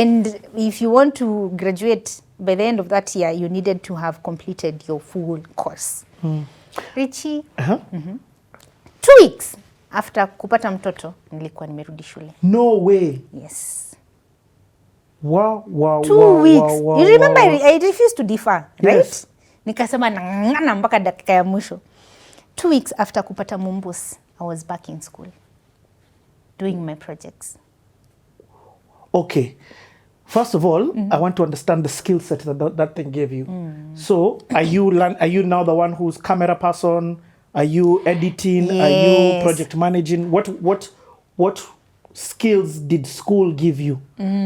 And if you want to graduate by the end of that year, you needed to have completed your full course. Richie, 2 weeks after kupata mtoto, nilikuwa nimerudi shule. No way. Yes. Wow. 2 weeks. You remember I refused to defer, right? Yes. Nikasema nang'ana mpaka dakika ya mwisho. 2 weeks after kupata mumbus, I was back in school doing my projects. Okay. First of all, I want to understand the skill set that thing gave you. So, are you now the one who's camera person? Are you editing? Yes. Are you project managing? What skills did school give you?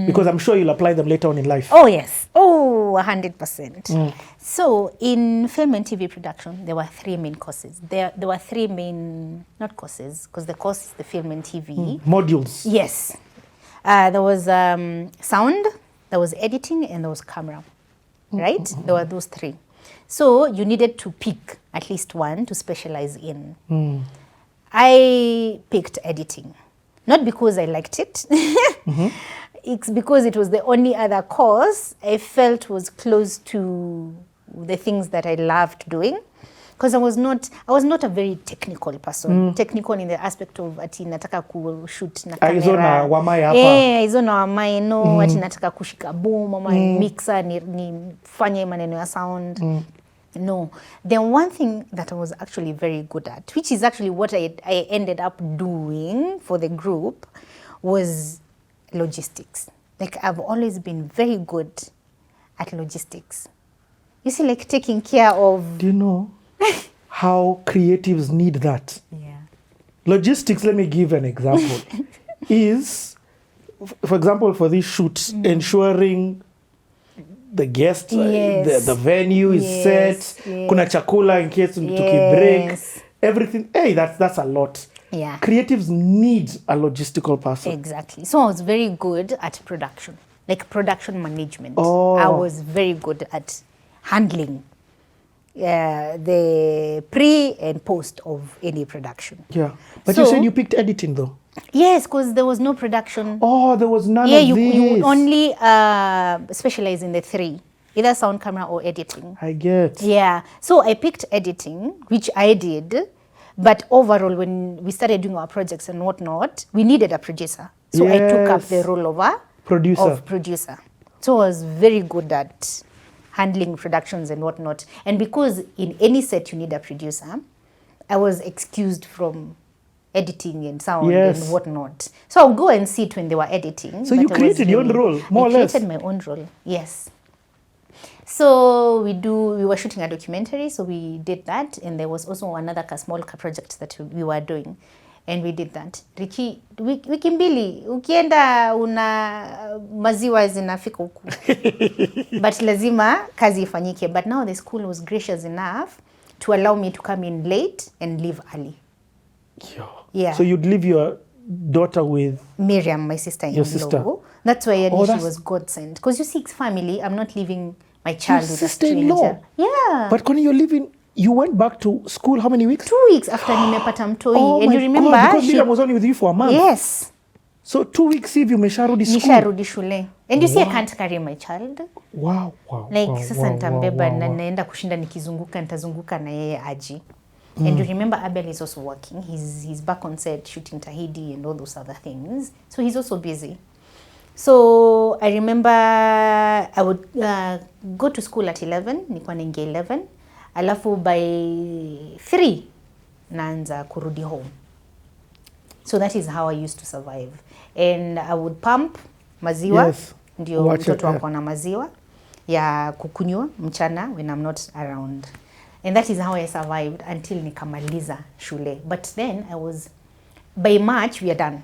Because I'm sure you'll apply them later on in life. Oh, yes. Oh, 100%. So, in film and TV production, there were 3 main courses. There were 3 main, not courses, because the course is the film and TV. Modules. Yes. There was sound, there was editing, and there was camera, right? There were those 3. So you needed to pick at least one to specialize in. I picked editing, not because I liked it. It's because it was the only other course I felt was close to the things that I loved doing. Because I was not a very technical person. Technical in the aspect of ati nataka kushoot na camera. Aizona wamai hapa. Aizona wamai no. Ati nataka kushika boom ama mixer nifanye maneno ya sound. No. Then one thing that I was actually very good at, which is actually what I ended up doing for the group, was logistics. Like I've always been very good at logistics. You see, like taking care of... Do you know how creatives need that? Yeah. Logistics, let me give an example, is, for example, for this shoot, ensuring the guest, the venue is set, kuna chakula in case tukibreak, everything. Hey, that's a lot. Yeah. Creatives need a logistical person. Exactly. So I was very good at production, like production management. Oh. I was very good at handling the pre and post of any production. Yeah. But you said you picked editing though. Yes, because there was no production. Oh, there was none of this. this. You would only specialize in the 3, either sound, camera, or editing. I get. Yeah. So I picked editing, which I did. But overall, when we started doing our projects and whatnot, we needed a producer. So I took up the role of a producer. So I was very good at handling productions and whatnot. And because in any set you need a producer, I was excused from editing and sound and whatnot. So I'll go and sit when they were editing. So you created your own role, more or less? I created my own role, yes. So we were shooting a documentary, so we did that. And there was also another small project that we were doing. And we did that. Ricky, wiki mbili, ukienda una maziwa zinafika huku. But lazima kazi ifanyike. But now the school was gracious enough to allow me to come in late and leave early. Yeah. So you'd leave your daughter with? Miriam, my sister-in-law. Your sister. That's why she was God sent. Because you see, it's family. I'm not leaving my child with a stranger. Yeah. But when you're leaving, you went back to school how many weeks? 2 weeks after nimepata mtoi. Oh and my you remember, God, because Miriam was only with you for a month. Yes. So 2 weeks hivi umesharudi school. Nisharudi shule. And you see, I can't carry my child. Wow. Like sasa nitambeba na naenda kushinda nikizunguka nitazunguka na yeye aji. And you remember Abel is also working. He's back on set shooting Tahidi and all those other things. So he's also busy. So I remember I would go to school at 11. Nilikuwa naingia 11. Alafu by 3 naanza kurudi home. So that is how I used to survive. And I would pump maziwa. Yes. Ndio mtoto wako na maziwa ya kukunywa mchana when I'm not around. And that is how I survived until nikamaliza shule. But then by March we are done.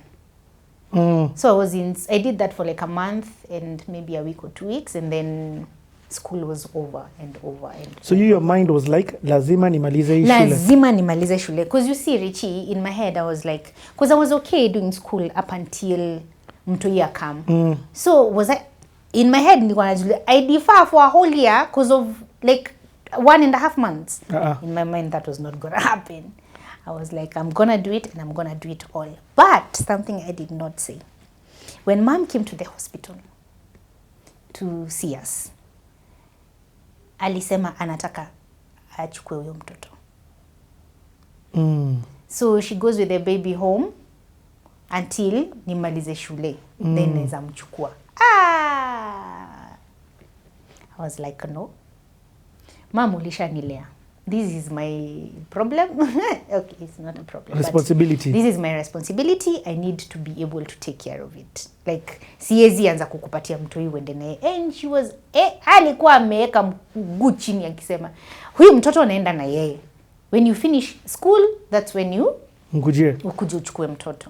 So I did that for like a month and maybe a week or 2 weeks, and then school was over and over. So your mind was like, lazima nimalize hii shule. Lazima nimalize shule. Because you see, Richie, in my head I was like, because I was okay doing school up until mtoi come. So in my head, I defer for a whole year because of like 1.5 months. In my mind, that was not going to happen. I was like, I'm going to do it and I'm going to do it all. But something I did not say. When mom came to the hospital, to see us. Alisema anataka achukue huyo mtoto. So she goes with the baby home until nimalize shule. Then naweza mchukua. I was like, no. Mom, ulishanilea. This is my problem. Okay, it's not a problem. Responsibility. This is my responsibility. I need to be able to take care of it. Like, siezi anza kukupatia mtoi uende naye. And she was, alikuwa ameweka mguu chini akisema, huyu mtoto anaenda na yeye. When you finish school, that's when you ukuje uchukue mtoto.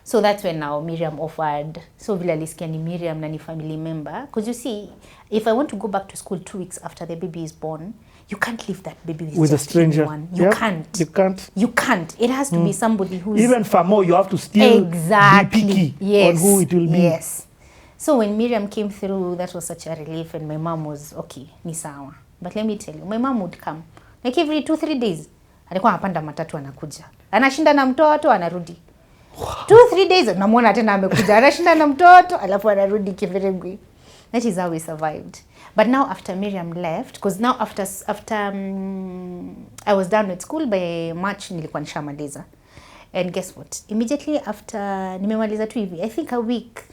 So that's when now Miriam offered. So vile alisikia ni Miriam na ni family member. Because you see, if I want to go back to school 2 weeks after the baby is born, you can't leave that baby with a stranger. Anyone. You can't. You can't. You can't. It has to be somebody who's... Even for more, you have to still be picky on who it will be. Yes. So when Miriam came through, that was such a relief. And my mom was, okay, ni sawa. But let me tell you, my mom would come. Like every 2-3 days. Alikuwa anapanda matatu anakuja. Anashinda na mtoto, anarudi. 2-3 days, namuona tena amekuja. Anashinda na mtoto, alafu anarudi Kibirigwi. That is how we survived. But now after Miriam left, because now after I was done with school, by March nilikuwa nishamaliza. And guess what? Immediately after nimemaliza tu hivi, I think a week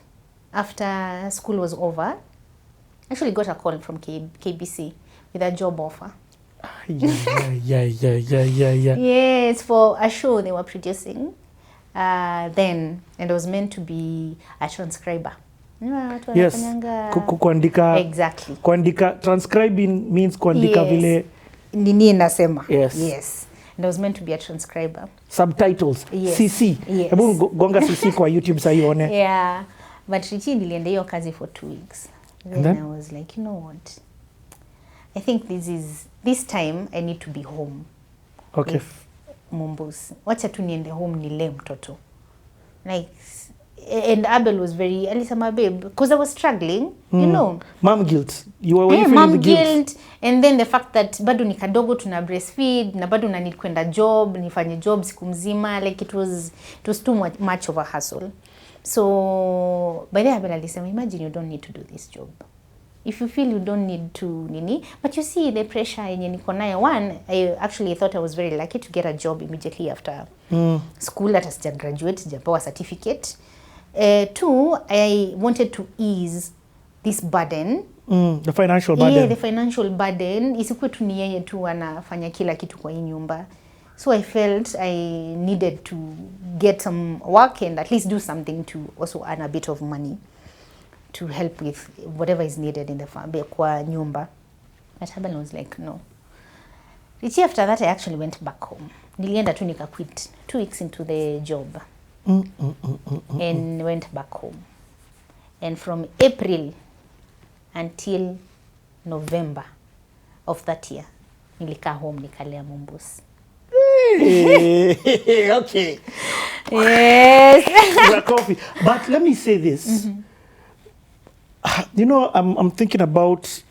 after school was over, I actually got a call from KBC with a job offer. Yeah. Yes, for a show they were producing. Then, and it was meant to be a transcriber. Yes, kuandika. Exactly. Kuandika, transcribing means kuandika vile. Nini nasema. Yes. And it was meant to be a transcriber. Subtitles. Yes. CC. Yes. Hebu gonga CC kwa YouTube sasa ione. Yeah. But Richie nilienda hiyo kazi for 2 weeks. Then I was like, you know what? I think this time I need to be home. Okay. Mumbus. Wacha tu niende home nile mtoto. Like, and Abel was very, alisema babe, because I was struggling, you know. Mom guilt. You were feeling mom the guilt. And then the fact that bado ni kadogo tuna breastfeed, na bado na need kwenda job, nifanye job siku mzima, like it was too much of a hassle. So, by the Abel alisema, imagine you don't need to do this job. If you feel you don't need to, nini, but you see the pressure yenye niko nayo. One, I actually thought I was very lucky to get a job immediately after school, hata sija graduate, sijapewa certificate. 2, I wanted to ease this burden. The financial burden. Yeah, the financial burden. Isikuwe tu ni yeye tu anafanya kila kitu kwa hii nyumba. So I felt I needed to get some work and at least do something to also earn a bit of money to help with whatever is needed in the family kwa nyumba. But Abel was like, no. Richie, after that, I actually went back home. Nilienda tu nika quit 2 weeks into the job. And went back home. And from April until November of that year, nilikaa home nikalea Mumbus. Okay. Yes. Coffee. But let me say this. You know, I'm thinking about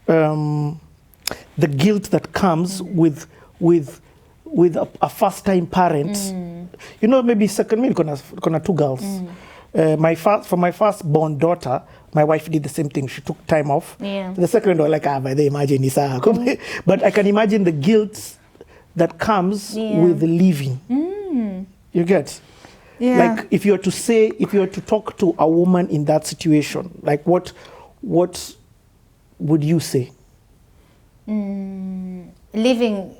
the guilt that comes with a first-time parent. You know, maybe second, maybe gonna 2 girls. For my first-born daughter, my wife did the same thing. She took time off. Yeah. The second one, like, by the imagine Isa. But I can imagine the guilt that comes with leaving. You get? Yeah. Like, if you were to talk to a woman in that situation, like, what would you say? Living...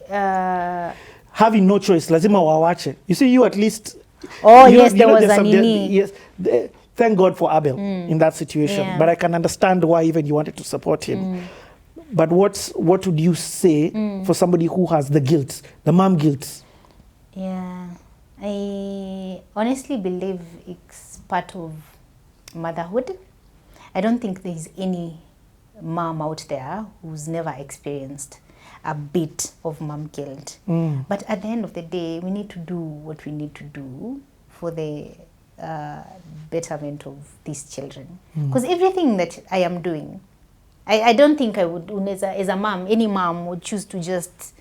having no choice, lazima wawache. You see, you at least... Oh, yes, there was a nini. Yes, thank God for Abel in that situation. Yeah. But I can understand why even you wanted to support him. But what would you say for somebody who has the guilt, the mom guilt? Yeah, I honestly believe it's part of motherhood. I don't think there's any mom out there who's never experienced a bit of mom guilt. But at the end of the day, we need to do what we need to do for the betterment of these children. Because everything that I am doing, I don't think I would, as a mom, any mom would choose to just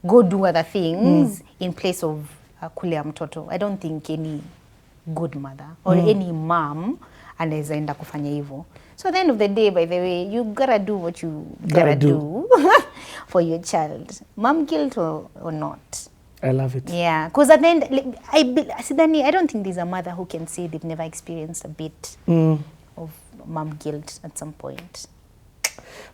go do other things in place of kulea mtoto. I don't think any good mother or any mom anaweza enda kufanya hivyo. So at the end of the day, by the way, you gotta do what you gotta do for your child. Mom guilt or not. I love it. Yeah, because at the end, I don't think there's a mother who can say they've never experienced a bit of mom guilt at some point.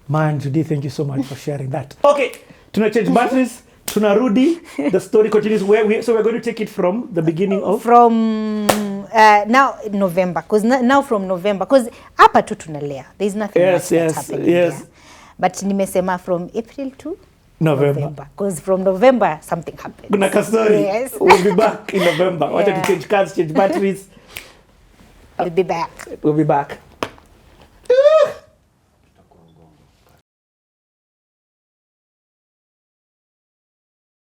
Man, Judy, thank you so much for sharing that. Okay, tuna change batteries. Tunarudi, the story continues. So we're going to take it from the beginning of? From now November, because now from November, because hapa tu tunalea, there's nothing much that's happening there. But nimesema from April to November, because from November something happened. Kuna kastori. Yes. We'll be back in November. Wacha to change cars, change batteries. We'll be back. We'll be back.